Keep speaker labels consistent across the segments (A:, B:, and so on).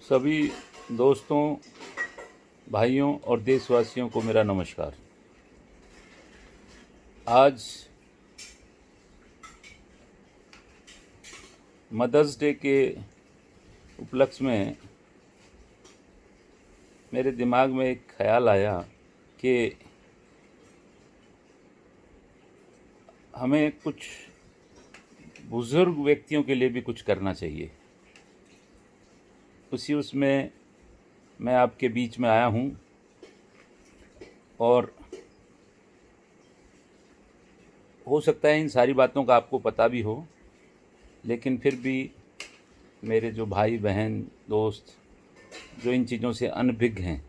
A: सभी दोस्तों, भाइयों और देशवासियों को मेरा नमस्कार। आज मदर्स डे के उपलक्ष्य में मेरे दिमाग में एक ख्याल आया कि हमें कुछ बुज़ुर्ग व्यक्तियों के लिए भी कुछ करना चाहिए। उसमें मैं आपके बीच में आया हूँ और हो सकता है इन सारी बातों का आपको पता भी हो, लेकिन फिर भी मेरे जो भाई बहन दोस्त जो इन चीज़ों से अनभिज्ञ हैं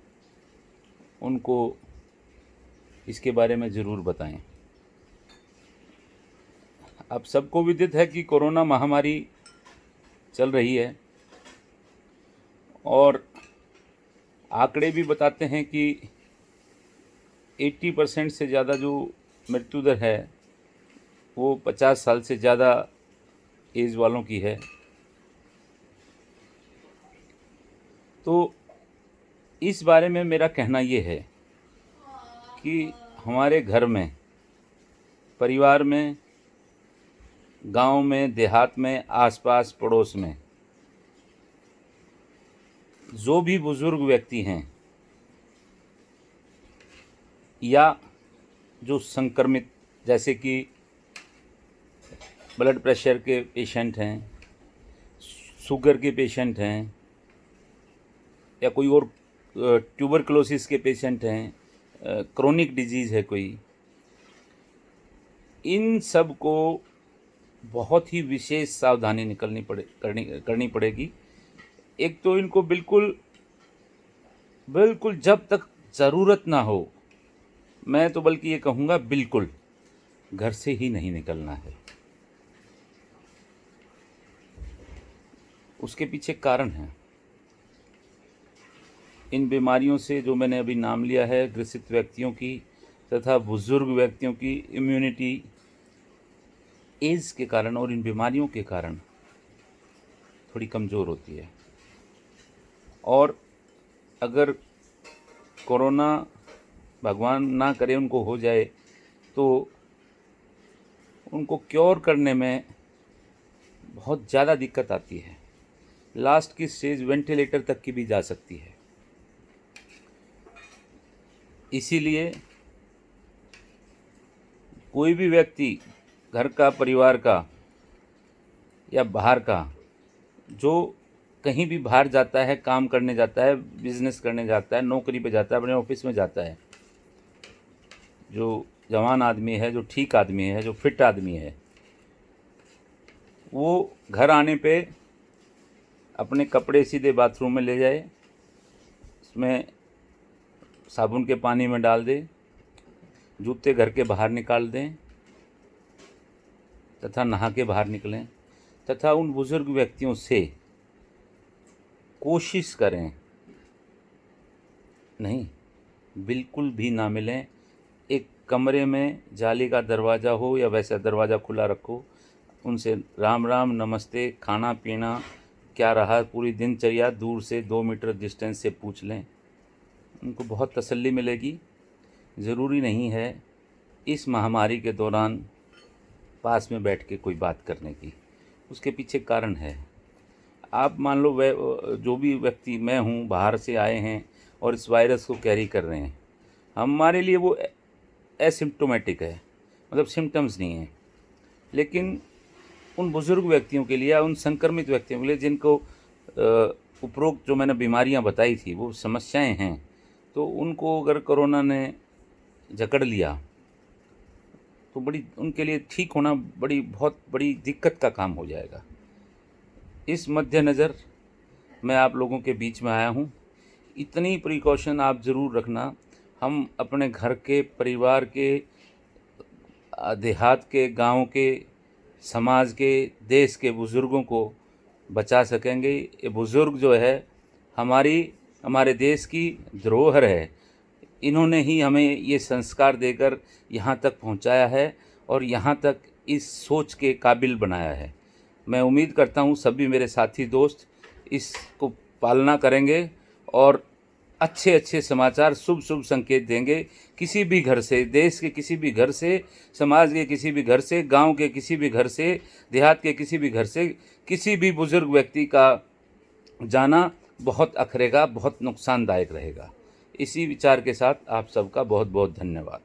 A: उनको इसके बारे में ज़रूर बताएं। अब सबको विदित है कि कोरोना महामारी चल रही है और आंकड़े भी बताते हैं कि 80% से ज़्यादा जो मृत्यु दर है वो 50 साल से ज़्यादा एज वालों की है। तो इस बारे में मेरा कहना ये है कि हमारे घर में, परिवार में, गांव में, देहात में, आसपास, पड़ोस में जो भी बुज़ुर्ग व्यक्ति हैं या जो संक्रमित, जैसे कि ब्लड प्रेशर के पेशेंट हैं, शुगर के पेशेंट हैं या कोई और ट्यूबरकुलोसिस के पेशेंट हैं, क्रोनिक डिजीज़ है कोई, इन सब को बहुत ही विशेष सावधानी करनी पड़ेगी। एक तो इनको बिल्कुल जब तक ज़रूरत ना हो, मैं तो बल्कि ये कहूँगा बिल्कुल घर से ही नहीं निकलना है। उसके पीछे कारण है। इन बीमारियों से जो मैंने अभी नाम लिया है, ग्रसित व्यक्तियों की तथा बुज़ुर्ग व्यक्तियों की इम्यूनिटी एज के कारण और इन बीमारियों के कारण थोड़ी कमज़ोर होती है। और अगर कोरोना भगवान ना करे उनको हो जाए तो उनको क्योर करने में बहुत ज़्यादा दिक्कत आती है। लास्ट की स्टेज वेंटिलेटर तक की भी जा सकती है। इसीलिए कोई भी व्यक्ति, घर का, परिवार का या बाहर का, जो कहीं भी बाहर जाता है, काम करने जाता है, बिजनेस करने जाता है, नौकरी पे जाता है, अपने ऑफिस में जाता है, जो जवान आदमी है, जो ठीक आदमी है, जो फिट आदमी है, वो घर आने पे अपने कपड़े सीधे बाथरूम में ले जाए, उसमें साबुन के पानी में डाल दे, जूते घर के बाहर निकाल दें तथा नहा के बाहर निकलें, तथा उन बुज़ुर्ग व्यक्तियों से कोशिश करें नहीं, बिल्कुल भी ना मिलें। एक कमरे में जाली का दरवाज़ा हो या वैसा दरवाज़ा खुला रखो, उनसे राम राम, नमस्ते, खाना पीना क्या रहा, पूरी दिनचर्या दूर से 2 मीटर डिस्टेंस से पूछ लें। उनको बहुत तसल्ली मिलेगी। ज़रूरी नहीं है इस महामारी के दौरान पास में बैठ के कोई बात करने की, उसके पीछे कारण है। आप मान लो जो भी व्यक्ति, मैं हूँ, बाहर से आए हैं और इस वायरस को कैरी कर रहे हैं, हमारे लिए वो एसिम्प्टोमेटिक है, मतलब सिम्टम्स नहीं है। लेकिन उन बुज़ुर्ग व्यक्तियों के लिए या उन संक्रमित व्यक्तियों के लिए जिनको उपरोक्त जो मैंने बीमारियां बताई थी वो समस्याएं हैं, तो उनको अगर कोरोना ने जकड़ लिया तो उनके लिए ठीक होना बहुत बड़ी दिक्कत का काम हो जाएगा। इस मद्देनज़र मैं आप लोगों के बीच में आया हूँ। इतनी प्रिकॉशन आप ज़रूर रखना। हम अपने घर के, परिवार के, देहात के, गांव के, समाज के, देश के बुज़ुर्गों को बचा सकेंगे। ये बुज़ुर्ग जो है हमारे देश की धरोहर है। इन्होंने ही हमें ये संस्कार देकर यहाँ तक पहुँचाया है और यहाँ तक इस सोच के काबिल बनाया है। मैं उम्मीद करता हूँ सभी मेरे साथी दोस्त इसको पालना करेंगे और अच्छे अच्छे समाचार, शुभ शुभ संकेत देंगे। किसी भी घर से, देश के किसी भी घर से, समाज के किसी भी घर से, गांव के किसी भी घर से, देहात के किसी भी घर से, किसी भी बुजुर्ग व्यक्ति का जाना बहुत अखरेगा, बहुत नुकसानदायक रहेगा। इसी विचार के साथ आप सबका बहुत बहुत धन्यवाद।